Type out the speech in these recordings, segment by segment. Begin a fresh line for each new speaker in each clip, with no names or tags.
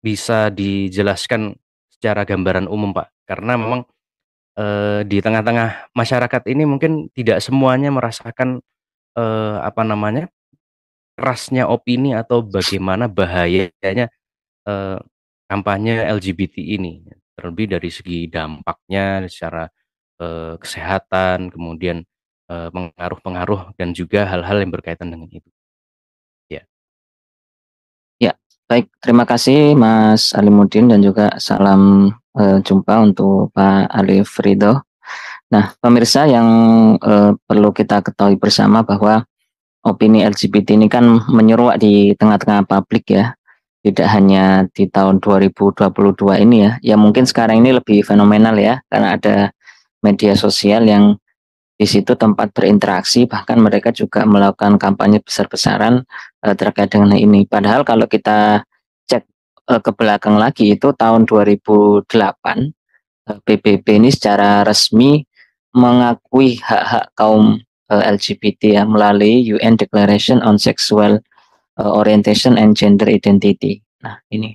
bisa dijelaskan secara gambaran umum, Pak? Karena memang, di tengah-tengah masyarakat ini mungkin tidak semuanya merasakan, apa namanya, kerasnya opini atau bagaimana bahayanya, eee, kampanye LGBT ini. Terlebih dari segi dampaknya secara, kesehatan, kemudian, pengaruh-pengaruh dan juga hal-hal yang berkaitan dengan itu. Ya.
Ya, baik. Terima kasih Mas Alimuddin dan juga salam jumpa untuk Pak Alif Ridho. Nah, pemirsa yang perlu kita ketahui bersama bahwa opini LGBT ini kan menyeruak di tengah-tengah publik ya. Tidak hanya di tahun 2022 ini ya. Ya mungkin sekarang ini lebih fenomenal ya karena ada media sosial yang di situ tempat berinteraksi, bahkan mereka juga melakukan kampanye besar-besaran terkait dengan ini. Padahal kalau kita cek ke belakang lagi itu tahun 2008 PBB ini secara resmi mengakui hak-hak kaum LGBT ya melalui UN Declaration on Sexual Orientation and Gender Identity. Nah, ini.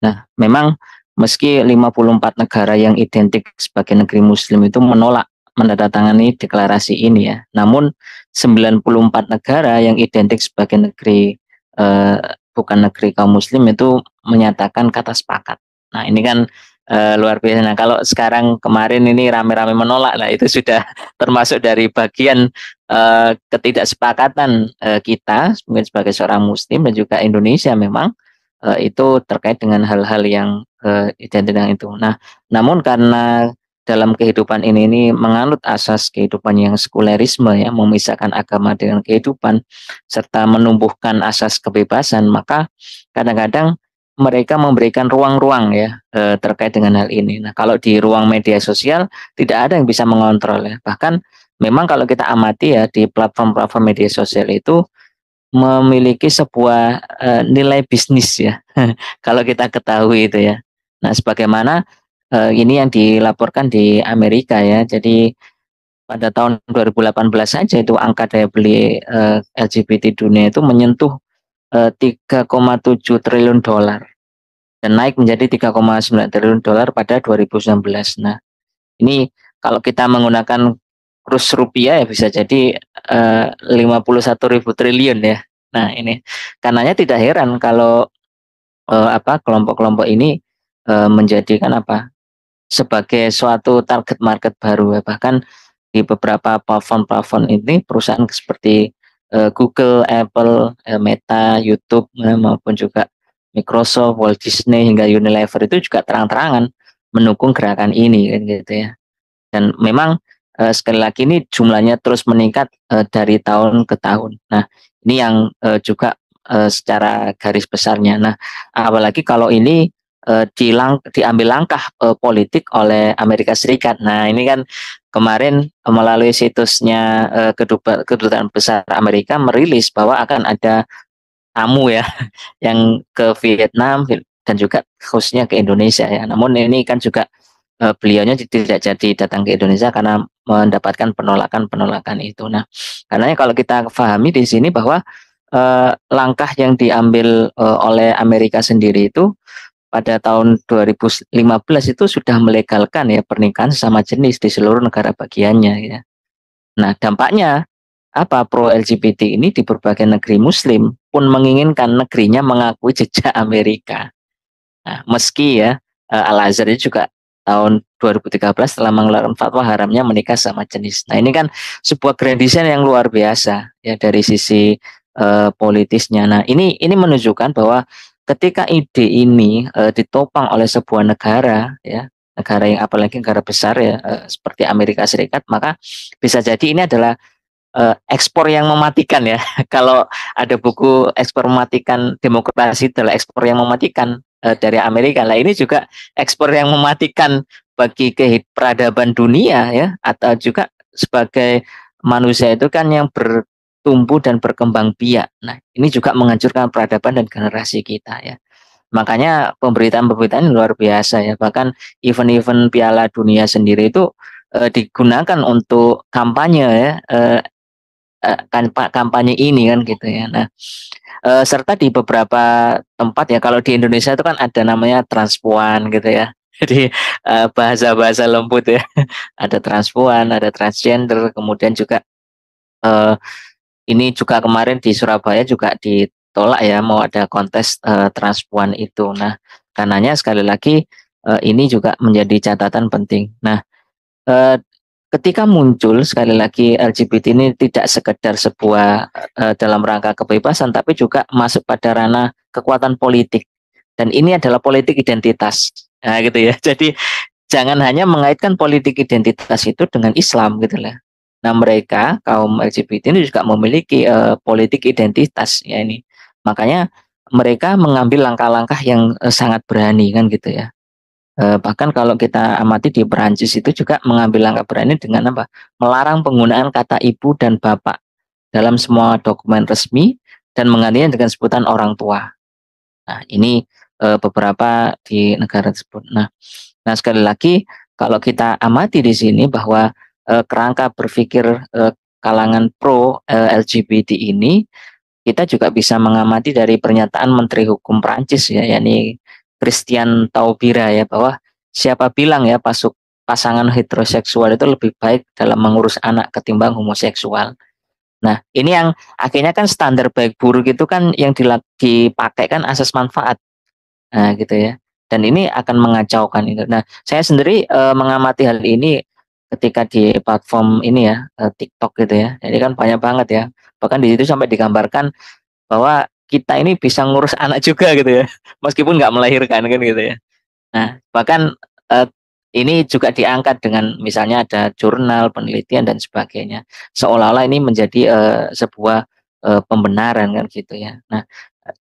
Nah, memang meski 54 negara yang identik sebagai negeri muslim itu menolak menandatangani deklarasi ini ya. Namun 94 negara yang identik sebagai negeri eh, bukan negeri kaum muslim itu menyatakan kata sepakat. Nah, ini kan luar biasa. Nah, kalau sekarang kemarin ini rame-rame menolak, nah itu sudah termasuk dari bagian ketidaksepakatan kita mungkin sebagai seorang muslim dan juga Indonesia memang itu terkait dengan hal-hal yang identik dengan itu. Nah, namun karena dalam kehidupan ini menganut asas kehidupan yang sekulerisme ya, memisahkan agama dengan kehidupan serta menumbuhkan asas kebebasan, maka kadang-kadang mereka memberikan ruang-ruang ya terkait dengan hal ini. Nah, kalau di ruang media sosial tidak ada yang bisa mengontrol ya. Bahkan memang kalau kita amati ya di platform-platform media sosial itu memiliki sebuah nilai bisnis ya. Kalau kita ketahui itu ya. Nah, sebagaimana ini yang dilaporkan di Amerika ya. Jadi pada tahun 2018 saja itu angka daya beli LGBT dunia itu menyentuh 3,7 triliun dolar dan naik menjadi 3,9 triliun dolar pada 2019. Nah, ini kalau kita menggunakan kurs rupiah ya bisa jadi 51.000 triliun ya. Nah, ini karenanya tidak heran kalau kelompok-kelompok ini menjadikan sebagai suatu target market baru ya. Bahkan di beberapa platform-platform ini perusahaan seperti Google, Apple, Meta, YouTube maupun juga Microsoft, Walt Disney hingga Unilever itu juga terang-terangan mendukung gerakan ini kan gitu ya. Dan memang sekali lagi ini jumlahnya terus meningkat dari tahun ke tahun. Nah, ini yang juga secara garis besarnya. Nah, apalagi kalau ini diambil langkah politik oleh Amerika Serikat. Nah, ini kan kemarin melalui situsnya Kedutaan Besar Amerika merilis bahwa akan ada tamu ya yang ke Vietnam dan juga khususnya ke Indonesia ya. Namun ini kan juga beliaunya tidak jadi datang ke Indonesia karena mendapatkan penolakan-penolakan itu. Nah, karena kalau kita pahami di sini bahwa langkah yang diambil oleh Amerika sendiri itu pada tahun 2015 itu sudah melegalkan ya pernikahan sesama jenis di seluruh negara bagiannya ya. Nah, dampaknya pro LGBT ini di berbagai negeri Muslim pun menginginkan negerinya mengakui jejak Amerika. Nah, meski ya Al-Azhar itu juga tahun 2013 telah mengeluarkan fatwa haramnya menikah sama jenis. Nah, ini kan sebuah grand design yang luar biasa ya dari sisi politisnya. Nah, ini menunjukkan bahwa ketika ide ini ditopang oleh sebuah negara ya, negara yang apalagi negara besar ya seperti Amerika Serikat, maka bisa jadi ini adalah ekspor yang mematikan ya. Kalau ada buku ekspor mematikan demokrasi adalah ekspor yang mematikan dari Amerika. Nah, ini juga ekspor yang mematikan bagi peradaban dunia ya, atau juga sebagai manusia itu kan yang bertumbuh dan berkembang biak. Nah, ini juga menghancurkan peradaban dan generasi kita ya. Makanya pemberitaan-pemberitaan luar biasa ya. Bahkan event-event Piala Dunia sendiri itu digunakan untuk kampanye ya kampanye ini kan gitu ya. Nah, serta di beberapa tempat ya, kalau di Indonesia itu kan ada namanya transpuan gitu ya. Jadi bahasa-bahasa lembut ya. Ada transpuan, ada transgender, kemudian juga eh, ini juga kemarin di Surabaya juga ditolak ya, mau ada kontes transpuan itu. Nah, karenanya sekali lagi ini juga menjadi catatan penting. Nah, eh, ketika muncul sekali lagi LGBT ini tidak sekedar sebuah dalam rangka kebebasan, tapi juga masuk pada ranah kekuatan politik. Dan ini adalah politik identitas. Nah, gitu ya. Jadi jangan hanya mengaitkan politik identitas itu dengan Islam gitu lah. Nah, mereka kaum LGBT ini juga memiliki politik identitas ya ini. Makanya mereka mengambil langkah-langkah yang sangat berani kan gitu ya. Bahkan kalau kita amati di Perancis itu juga mengambil langkah berani dengan apa? Melarang penggunaan kata ibu dan bapak dalam semua dokumen resmi dan menggantinya dengan sebutan orang tua. Nah, ini beberapa di negara tersebut. Nah, sekali lagi kalau kita amati di sini bahwa kerangka berpikir kalangan pro LGBT ini, kita juga bisa mengamati dari pernyataan Menteri Hukum Prancis ya, yakni Christian Taubira ya, bahwa siapa bilang ya pasangan heteroseksual itu lebih baik dalam mengurus anak ketimbang homoseksual. Nah, ini yang akhirnya kan standar baik buruk itu kan yang dipakai kan asas manfaat. Nah, gitu ya. Dan ini akan mengacaukan itu. Nah, saya sendiri mengamati hal ini ketika di platform ini ya, TikTok gitu ya. Jadi kan banyak banget ya. Bahkan di situ sampai digambarkan bahwa kita ini bisa ngurus anak juga gitu ya. Meskipun nggak melahirkan kan gitu ya. Nah, bahkan eh, ini juga diangkat dengan misalnya ada jurnal, penelitian dan sebagainya. Seolah-olah ini menjadi sebuah pembenaran kan gitu ya.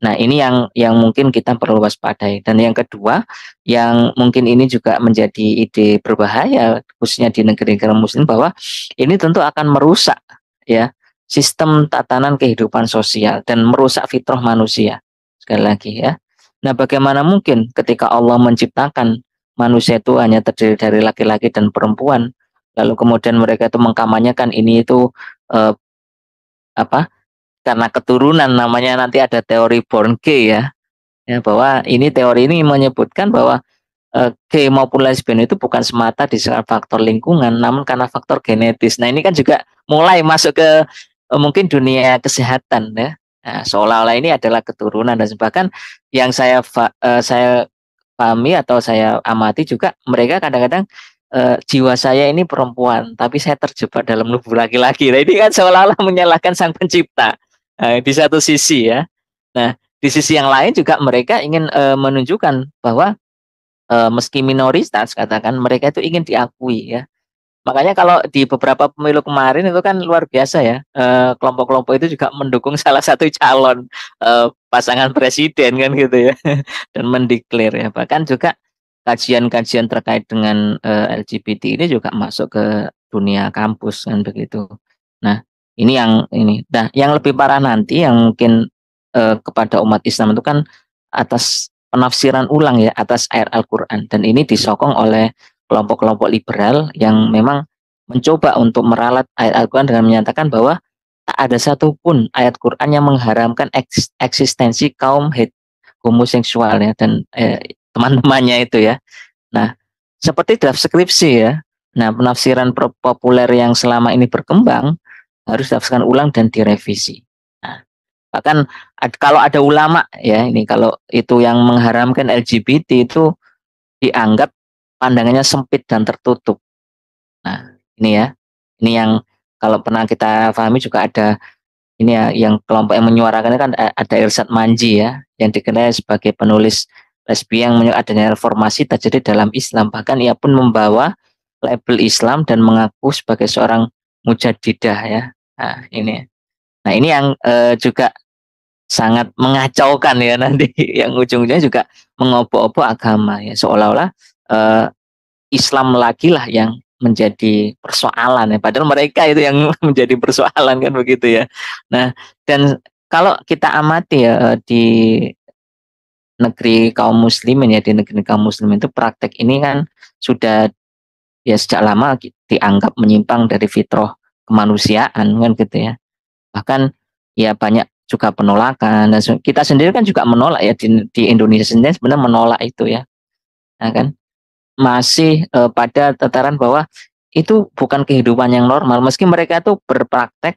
Nah, ini yang mungkin kita perlu waspadai. Dan yang kedua, yang mungkin ini juga menjadi ide berbahaya khususnya di negara-negara muslim, bahwa ini tentu akan merusak ya sistem tatanan kehidupan sosial dan merusak fitrah manusia. Sekali lagi ya. Nah, bagaimana mungkin ketika Allah menciptakan manusia itu hanya terdiri dari laki-laki dan perempuan, lalu kemudian mereka itu mengkampanyekan ini itu eh, apa? Karena keturunan, namanya nanti ada teori born gay ya. Ya, bahwa ini teori ini menyebutkan bahwa gay maupun lesbian itu bukan semata disebabkan faktor lingkungan, namun karena faktor genetis. Nah, ini kan juga mulai masuk ke mungkin dunia kesehatan ya. Nah, seolah-olah ini adalah keturunan dan bahkan yang saya pahami atau saya amati juga, mereka kadang-kadang jiwa saya ini perempuan, tapi saya terjebak dalam tubuh laki-laki. Nah, ini kan seolah-olah menyalahkan sang pencipta di satu sisi ya. Nah, di sisi yang lain juga mereka ingin menunjukkan bahwa meski minoritas katakan, mereka itu ingin diakui ya. Makanya kalau di beberapa pemilu kemarin itu kan luar biasa ya, kelompok-kelompok itu juga mendukung salah satu calon pasangan presiden kan gitu ya, dan mendeklar ya. Bahkan juga kajian-kajian terkait dengan LGBT ini juga masuk ke dunia kampus kan begitu. Nah, ini yang ini. Nah, yang lebih parah nanti yang mungkin kepada umat Islam itu kan atas penafsiran ulang ya atas ayat Al-Qur'an, dan ini disokong oleh kelompok-kelompok liberal yang memang mencoba untuk meralat ayat Al-Quran dengan menyatakan bahwa tak ada satupun ayat Quran yang mengharamkan eksistensi kaum homoseksual ya, dan teman-temannya itu ya. Nah, seperti draft skripsi ya. Nah, penafsiran populer yang selama ini berkembang harus ditafsirkan ulang dan direvisi. Nah, bahkan kalau ada ulama ya, ini kalau itu yang mengharamkan LGBT itu dianggap pandangannya sempit dan tertutup. Nah, ini ya. Ini yang kalau pernah kita pahami juga ada ini ya, yang kelompok yang menyuarakan kan ada Irsad Manji ya, yang dikenal sebagai penulis lesbi yang adanya reformasi terjadi dalam Islam. Bahkan ia pun membawa label Islam dan mengaku sebagai seorang mujadidah ya. Nah, ini. Nah, ini yang juga sangat mengacaukan ya nanti yang ujung-ujungnya juga mengobok-obok agama ya, seolah-olah eh, Islam lagi lah yang menjadi persoalan ya, padahal mereka itu yang menjadi persoalan kan begitu ya. Nah, dan kalau kita amati ya di negeri kaum muslimin ya, di negeri kaum muslimin itu praktek ini kan sudah ya sejak lama dianggap menyimpang dari fitrah kemanusiaan kan gitu ya. Bahkan ya banyak juga penolakan, dan kita sendiri kan juga menolak ya, di Indonesia sendiri sebenarnya menolak itu ya. Nah kan masih pada tataran bahwa itu bukan kehidupan yang normal, meski mereka tuh berpraktek,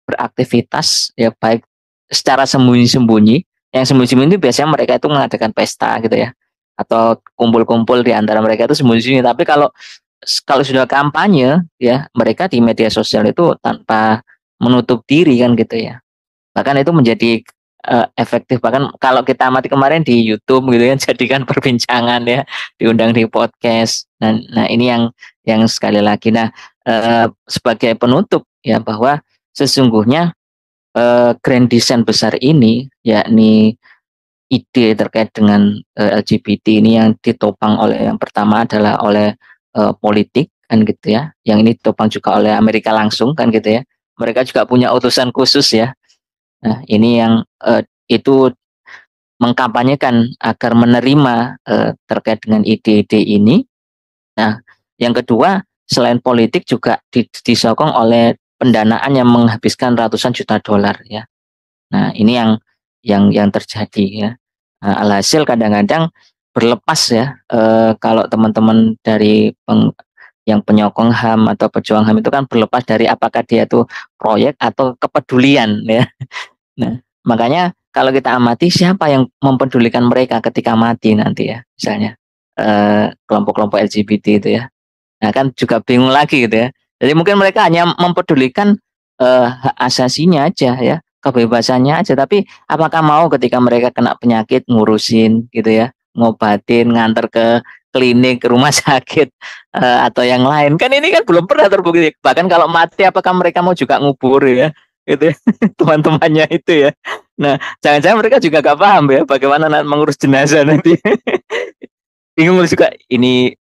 beraktivitas ya baik secara sembunyi-sembunyi. Yang sembunyi-sembunyi itu biasanya mereka itu mengadakan pesta gitu ya, atau kumpul-kumpul di antara mereka itu sembunyi-sembunyi. Tapi kalau kalau sudah kampanye ya, mereka di media sosial itu tanpa menutup diri kan gitu ya. Bahkan itu menjadi efektif, bahkan kalau kita amati kemarin di YouTube gitu kan, jadikan perbincangan ya, diundang di podcast. Nah ini yang sekali lagi, nah sebagai penutup ya, bahwa sesungguhnya grand design besar ini, yakni ide terkait dengan LGBT ini yang ditopang oleh, yang pertama adalah oleh politik kan gitu ya, yang ini ditopang juga oleh Amerika langsung kan gitu ya. Mereka juga punya utusan khusus ya. Nah, ini yang itu mengkampanyekan agar menerima terkait dengan ide-ide ini. Nah, yang kedua, selain politik juga disokong oleh pendanaan yang menghabiskan ratusan juta dolar ya. Nah, ini yang terjadi ya. Nah, alhasil kadang-kadang berlepas ya, kalau teman-teman dari yang penyokong HAM atau pejuang HAM itu kan berlepas dari apakah dia itu proyek atau kepedulian ya. Nah, makanya kalau kita amati siapa yang mempedulikan mereka ketika mati nanti ya, misalnya kelompok-kelompok LGBT itu ya. Nah, kan juga bingung lagi gitu ya. Jadi mungkin mereka hanya mempedulikan hak asasinya aja ya, kebebasannya aja, tapi apakah mau ketika mereka kena penyakit ngurusin gitu ya, ngobatin, nganter ke klinik, ke rumah sakit atau yang lain. Kan ini kan belum pernah terbukti. Bahkan kalau mati apakah mereka mau juga ngubur ya, gitu ya, teman-temannya itu ya. Nah, jangan-jangan mereka juga gak paham ya bagaimana mengurus jenazah nanti. Bingung juga, ini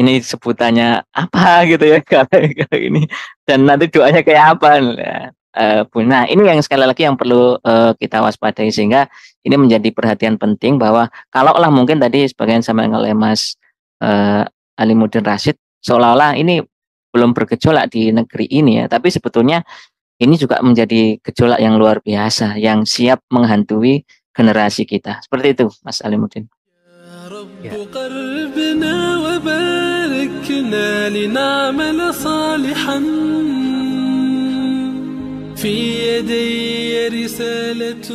sebutannya apa gitu ya, kalau ini, dan nanti doanya kayak apa. Nah, ini yang sekali lagi yang perlu kita waspadai, sehingga ini menjadi perhatian penting, bahwa kalaulah mungkin tadi sebagian sama oleh Mas Alimuddin Rashid, seolah-olah ini belum bergejolak di negeri ini ya, tapi sebetulnya ini juga menjadi gejolak yang luar biasa yang siap menghantui generasi kita. Seperti itu, Mas Alimuddin.
Ya.
كنا لنعمل صالحا في يدي رسالة